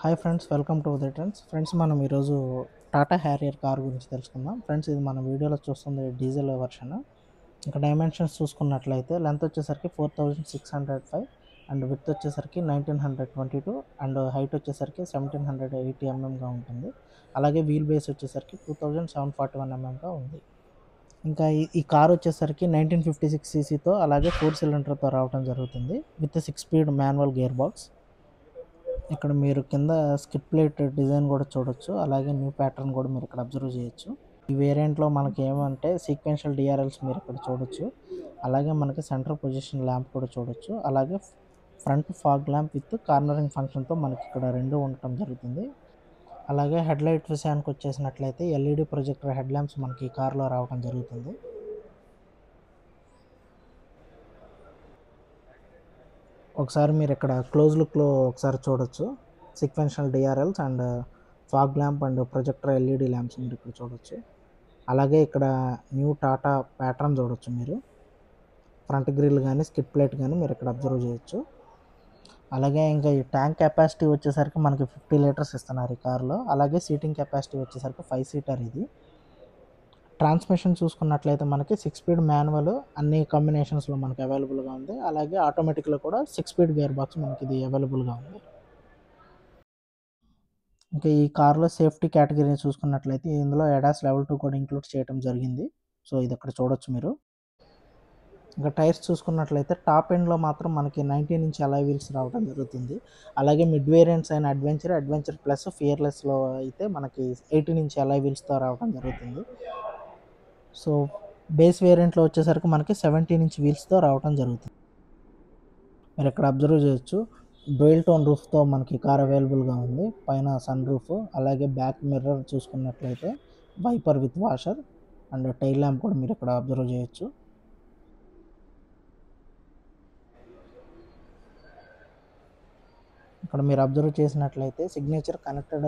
Hi friends, welcome to Uday trends. Friends, మనం ఈరోజు Tata Harrier car గురించి తెలుసుకుందాం. ఫ్రెండ్స్, ఇది మన వీడియోలో చూస్తుంది డీజిల్ వెర్షన్. ఇంకా డైమెన్షన్స్ చూసుకున్నట్లయితే లెంత్ వచ్చేసరికి 4605 అండ్ విడ్త్ వచ్చేసరికి 1922 అండ్ హైట్ వచ్చేసరికి 1780 ఎంఎంగా ఉంటుంది. అలాగే వీల్ బేస్ వచ్చేసరికి 2741 ఎంఎంగా ఉంది. ఇంకా ఈ కార్ వచ్చేసరికి 1956 సీసీతో అలాగే 4 సిలిండర్తో రావడం జరుగుతుంది with 6 speed manual gear box. ఇక్కడ మీరు కింద స్కిప్ ప్లేట్ డిజైన్ కూడా చూడొచ్చు. అలాగే న్యూ ప్యాటర్న్ కూడా మీరు ఇక్కడ అబ్జర్వ్ చేయొచ్చు. ఈ వేరియంట్లో మనకి ఏమంటే సీక్వెన్షియల్ డిఆర్ఎల్స్ మీరు ఇక్కడ చూడొచ్చు. అలాగే మనకి సెంటర్ పొజిషన్ ల్యాంప్ కూడా చూడొచ్చు. అలాగే front fog lamp with cornering ఫంక్షన్తో మనకి ఇక్కడ రెండు ఉండటం జరుగుతుంది. అలాగే హెడ్ లైట్ విషయానికి వచ్చేసినట్లయితే ఎల్ఈడి ప్రొజెక్టర్ హెడ్ ల్యాంప్స్ మనకి ఈ కార్లో రావడం జరుగుతుంది. ఒకసారి మీరు ఇక్కడ క్లోజ్ లుక్లో ఒకసారి చూడొచ్చు. Sequential DRLs and fog lamp and projector LED lamps మీరు ఇక్కడ చూడొచ్చు. అలాగే ఇక్కడ న్యూ టాటా ప్యాటర్న్ చూడొచ్చు. మీరు ఫ్రంట్ గ్రిల్ కానీ స్కిట్ ప్లేట్ కానీ మీరు ఇక్కడ అబ్జర్వ్ చేయొచ్చు. అలాగే ఇంకా ఈ ట్యాంక్ కెపాసిటీ వచ్చేసరికి మనకి 50 లీటర్స్ ఇస్తున్నారు ఈ కార్లో. అలాగే సీటింగ్ కెపాసిటీ వచ్చేసరికి 5 సీటర్ ఇది. ట్రాన్స్మిషన్ చూసుకున్నట్లయితే మనకి 6 స్పీడ్ మాన్యువల్ అన్ని కాంబినేషన్స్లో మనకి అవైలబుల్గా ఉంది. అలాగే ఆటోమేటిక్లో కూడా 6 స్పీడ్ గేర్ బాక్స్ మనకి ఇది అవైలబుల్గా ఉంది. ఇంకా ఈ కార్లో సేఫ్టీ కేటగిరీని చూసుకున్నట్లయితే ఇందులో ADAS లెవెల్ 2 కూడా ఇంక్లూడ్ చేయడం జరిగింది. సో ఇది ఇక్కడ చూడొచ్చు మీరు. ఇంకా టైర్స్ చూసుకున్నట్లయితే టాప్ ఎండ్లో మాత్రం మనకి 19 ఇంచ్ అలాయ్ వీల్స్ రావడం జరుగుతుంది. అలాగే మిడ్ వేరియంట్స్ అయిన అడ్వెంచర్ ప్లస్ ఫియర్లెస్లో అయితే మనకి 18 ఇంచ్ అలాయ్ వీల్స్తో రావడం జరుగుతుంది. సో బేస్ వేరియంట్లో వచ్చేసరికి మనకి 17 ఇంచ్ వీల్స్తో రావడం జరుగుతుంది. మీరు ఇక్కడ అబ్జర్వ్ చేయొచ్చు. డ్యూయల్ టోన్ రూఫ్తో మనకి కార్ అవైలబుల్గా ఉంది. పైన సన్ రూఫ్, అలాగే బ్యాక్ మిర్రర్ చూసుకున్నట్లయితే wiper with washer and tail lamp కూడా మీరు ఇక్కడ అబ్జర్వ్ చేయొచ్చు. ఇక్కడ మీరు అబ్జర్వ్ చేసినట్లయితే signature connected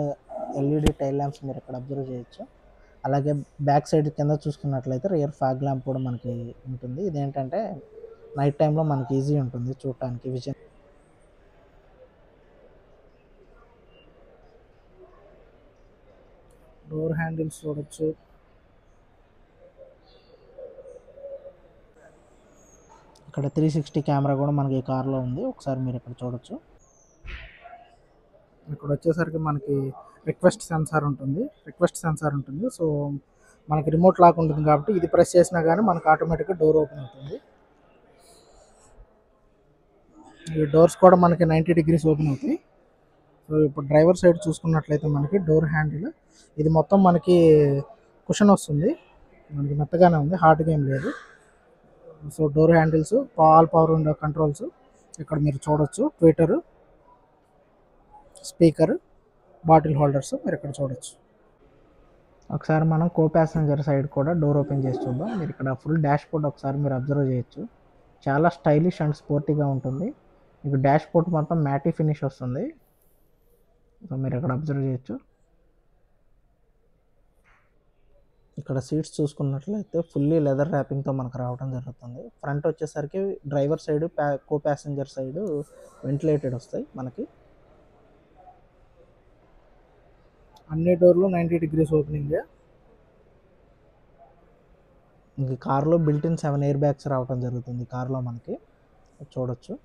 LED tail lamps మీరు ఇక్కడ అబ్జర్వ్ చేయొచ్చు. అలాగే బ్యాక్ సైడ్ కింద చూసుకున్నట్లయితే రియర్ ఫాగ్ ల్యాంప్ కూడా మనకి ఉంటుంది. ఇదేంటంటే నైట్ టైంలో మనకి ఈజీ ఉంటుంది చూడటానికి విజన్. డోర్ హ్యాండిల్స్ చూడొచ్చు. ఇక్కడ 360 కెమెరా కూడా మనకి ఈ కార్లో ఉంది. ఒకసారి మీరు ఇక్కడ చూడొచ్చు. ఇక్కడ వచ్చేసరికి మనకి రిక్వెస్ట్ సెన్సార్ ఉంటుంది. సో మనకి రిమోట్ లాక్ ఉంటుంది కాబట్టి ఇది ప్రెస్ చేసినా కానీ మనకి ఆటోమేటిక్గా డోర్ ఓపెన్ అవుతుంది. ఈ డోర్స్ కూడా మనకి 90 డిగ్రీస్ ఓపెన్ అవుతాయి. సో ఇప్పుడు డ్రైవర్ సైడ్ చూసుకున్నట్లయితే మనకి డోర్ హ్యాండిల్ ఇది మొత్తం మనకి కుషన్ వస్తుంది. మనకి మెత్తగానే ఉంది, హార్డ్గా ఏం లేదు. So door handles, all power window controls ఇక్కడ మీరు చూడొచ్చు. ట్విట్టర్, స్పీకర్, బాటిల్ హోల్డర్స్ మీరు ఇక్కడ చూడొచ్చు. ఒకసారి మనం కో ప్యాసింజర్ సైడ్ కూడా డోర్ ఓపెన్ చేసి చూద్దాం. మీరు ఇక్కడ ఫుల్ డాష్ బోర్డ్ ఒకసారి మీరు అబ్జర్వ్ చేయొచ్చు. చాలా స్టైలిష్ అండ్ స్పోర్టీగా ఉంటుంది. మీకు డాష్ బోర్డ్ మొత్తం మ్యాటీ ఫినిష్ వస్తుంది. సో మీరు ఇక్కడ అబ్జర్వ్ చేయొచ్చు. ఇక్కడ సీట్స్ చూసుకున్నట్లయితే ఫుల్లీ లెదర్ ర్యాపింగ్తో మనకు రావడం జరుగుతుంది. ఫ్రంట్ వచ్చేసరికి driver side, co passenger side ventilated వస్తాయి మనకి. అన్ని డోర్లు 90 డిగ్రీస్ ఓపెనింగ్. ఈ కార్లో బిల్ట్-ఇన్ 7 ఎయిర్ బ్యాగ్స్ రావడం జరుగుతుంది కార్లో మనకి చూడొచ్చు.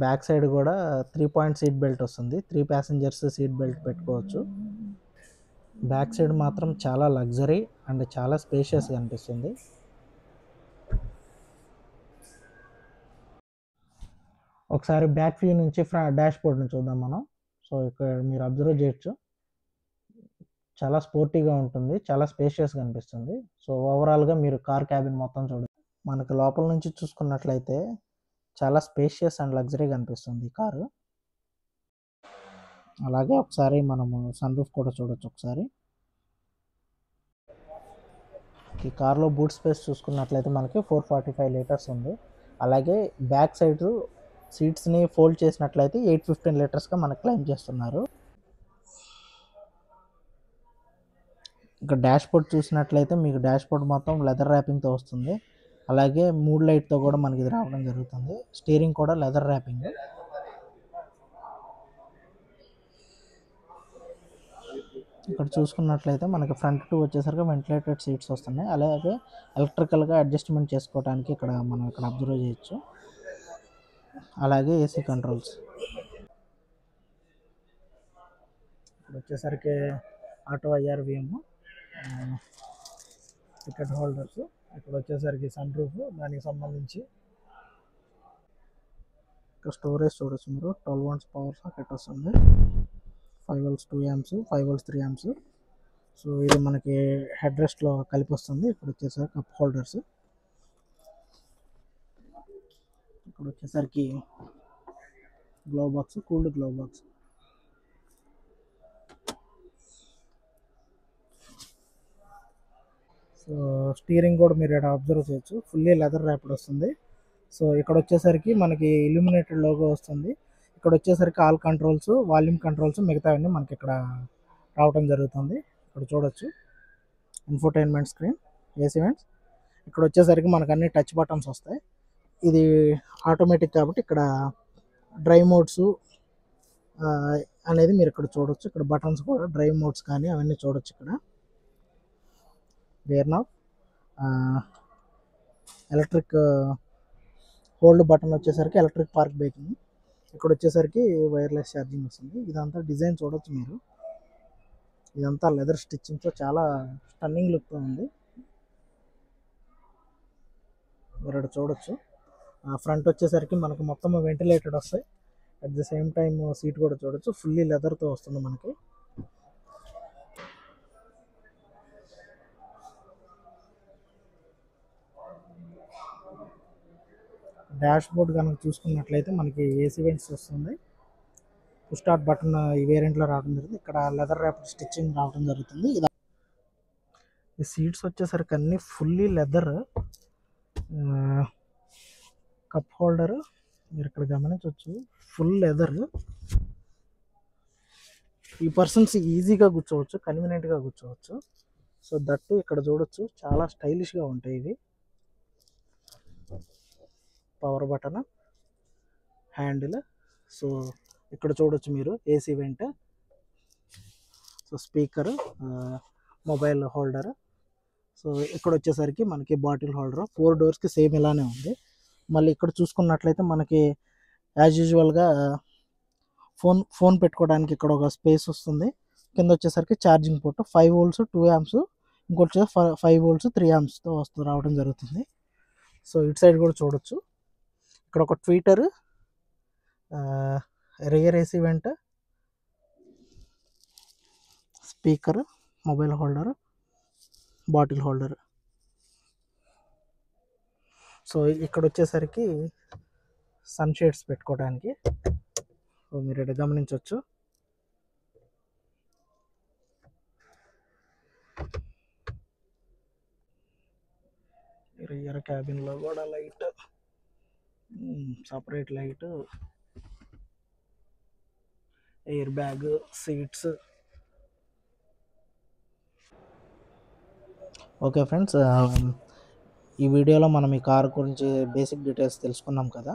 బ్యాక్ సైడ్ కూడా 3 పాయింట్ సీట్ బెల్ట్ వస్తుంది. 3 ప్యాసింజర్స్ సీట్ బెల్ట్ పెట్టుకోవచ్చు. బ్యాక్ సైడ్ మాత్రం చాలా లగ్జరీ అండ్ చాలా స్పేషియస్గా అనిపిస్తుంది. ఒకసారి బ్యాక్ వ్యూ నుంచి డాష్ బోర్డ్ని చూద్దాం మనం. సో ఇక్కడ మీరు అబ్జర్వ్ చేయొచ్చు. చాలా స్పోర్టీగా ఉంటుంది, చాలా స్పేషియస్గా అనిపిస్తుంది. సో ఓవరాల్గా మీరు కార్ క్యాబిన్ మొత్తం చూడొచ్చు. మనకి లోపల నుంచి చూసుకున్నట్లయితే చాలా స్పేషియస్ అండ్ లగ్జరీగా అనిపిస్తుంది ఈ కారు. అలాగే ఒకసారి మనము సన్ రూఫ్ కూడా చూడొచ్చు. ఒకసారి ఈ కార్లో బూట్ స్పేస్ చూసుకున్నట్లయితే మనకి 445 లీటర్స్ ఉంది. అలాగే బ్యాక్ సైడ్ సీట్స్ని ఫోల్డ్ చేసినట్లయితే 815 లీటర్స్గా మనకు క్లెయిమ్ చేస్తున్నారు. ఇంకా డాష్ బోర్డ్ చూసినట్లయితే మీకు డాష్ బోర్డ్ మొత్తం లెదర్ ర్యాపింగ్తో వస్తుంది. అలాగే మూడ్ లైట్తో కూడా మనకి ఇది రావడం జరుగుతుంది. స్టీరింగ్ కూడా లెదర్ ర్యాపింగ్. ఇక్కడ చూసుకున్నట్లయితే మనకి ఫ్రంట్ టు వచ్చేసరికి వెంటిలేటెడ్ సీట్స్ వస్తున్నాయి. అలాగే ఎలక్ట్రికల్గా అడ్జస్ట్మెంట్ చేసుకోవడానికి మనం ఇక్కడ అబ్జర్వ్ చేయొచ్చు. అలాగే ఏసీ కంట్రోల్స్. ఇప్పుడు వచ్చేసరికి ఆటో IRVM, టికెట్ హోల్డర్స్, ఇక్కడ వచ్చేసరికి సన్ రూఫ్, దానికి సంబంధించి ఇక్కడ స్టోరేజ్ చూడొచ్చు మీరు. 12 volts పవర్ సాకెట్ వస్తుంది, 5 volts 2 amps, 5 volts 3 amps. So ఇది మనకి హెడ్ రెస్ట్లో కలిపి వస్తుంది. ఇక్కడ వచ్చేసరికి కప్ హోల్డర్స్, ఇక్కడ వచ్చేసరికి glove box, cooled glove box. So steering కూడా మీరు ఇక్కడ అబ్జర్వ్ చేయొచ్చు, ఫుల్లీ లెదర్ ర్యాప్డ్ వస్తుంది. సో ఇక్కడ వచ్చేసరికి మనకి ఇల్యూమినేటెడ్ లోగో వస్తుంది. ఇక్కడ వచ్చేసరికి ఆల్ కంట్రోల్స్, వాల్యూమ్ కంట్రోల్స్, మిగతావన్నీ మనకి ఇక్కడ రావడం జరుగుతుంది. ఇక్కడ చూడొచ్చు ఇన్ఫోటైన్మెంట్ స్క్రీన్, ఏసీ వెంట్స్. ఇక్కడ వచ్చేసరికి మనకు అన్ని టచ్ బటన్స్ వస్తాయి. ఇది ఆటోమేటిక్ కాబట్టి ఇక్కడ డ్రైవ్ మోడ్స్ అనేది మీరు ఇక్కడ చూడొచ్చు. ఇక్కడ బటన్స్ కూడా డ్రైవ్ మోడ్స్ కానీ అవన్నీ చూడొచ్చు. ఇక్కడ gear knob, electric hold button వచ్చేసరికి ఎలక్ట్రిక్ పార్క్ బ్రేకింగ్. ఇక్కడ వచ్చేసరికి వైర్లెస్ ఛార్జింగ్ వస్తుంది. ఇదంతా డిజైన్ చూడొచ్చు మీరు. ఇదంతా లెదర్ స్టిచ్చింగ్తో చాలా స్టన్నింగ్ లుక్తో ఉంది. మీరు ఇక్కడ చూడొచ్చు. ఫ్రంట్ వచ్చేసరికి మనకు మొత్తం వెంటిలేటెడ్ వస్తాయి. At the same time seat కూడా చూడొచ్చు, ఫుల్లీ లెదర్తో వస్తుంది మనకి. డాష్ బోర్డ్ కనుక చూసుకున్నట్లయితే మనకి ఏసీ వెంట్స్ వస్తుంది. పుష్ స్టార్ట్ బటన్ ఈ వేరియంట్లో రావడం జరుగుతుంది. ఇక్కడ లెదర్ ర్యాప్ స్టిచ్చింగ్ రావడం జరుగుతుంది. ఈ సీట్స్ వచ్చేసరికి అన్నీ ఫుల్లీ లెదర్. కప్ హోల్డర్ మీరు ఇక్కడ గమనించవచ్చు, ఫుల్ లెదర్. ఈ పర్సన్స్ ఈజీగా కూర్చోవచ్చు, కన్వీనియంట్గా కూర్చోవచ్చు. సో దట్టు ఇక్కడ చూడొచ్చు, చాలా స్టైలిష్గా ఉంటాయి ఇవి. Power button, handle. సో ఇక్కడ చూడొచ్చు మీరు AC vent, so speaker, mobile holder. So ఇక్కడ వచ్చేసరికి మనకి బాటిల్ హోల్డర్ 4 doors సేమ్ ఇలానే ఉంది. మళ్ళీ ఇక్కడ చూసుకున్నట్లయితే మనకి యాజ్ యూజువల్గా ఫోన్ పెట్టుకోవడానికి ఇక్కడ ఒక స్పేస్ వస్తుంది. కింద వచ్చేసరికి ఛార్జింగ్ పోర్ట్, 5 volts 2 amps, ఇంకోటి 5 volts 3 ampsతో రావడం జరుగుతుంది. సో ఇటు సైడ్ కూడా చూడొచ్చు. ఇక్కడ ఒక Twitter, rear AC vent, speaker, mobile holder, bottle holder. So ఇక్కడ వచ్చేసరికి సన్ షేడ్స్ పెట్టుకోవడానికి. సో మీరు ఇక్కడ గమనించవచ్చు. రియర్ క్యాబిన్లో కూడా light, separate light, air bag, seats. Okay friends, ఈ వీడియోలో మనం ఈ కార్ గురించి బేసిక్ డీటెయిల్స్ తెలుసుకున్నాం కదా.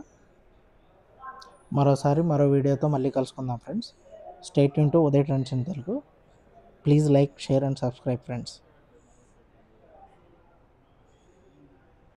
మరోసారి మరో వీడియోతో మళ్ళీ కలుసుకుందాం friends. Stay tune to Uday trends in Telugu. Please like, share and subscribe friends.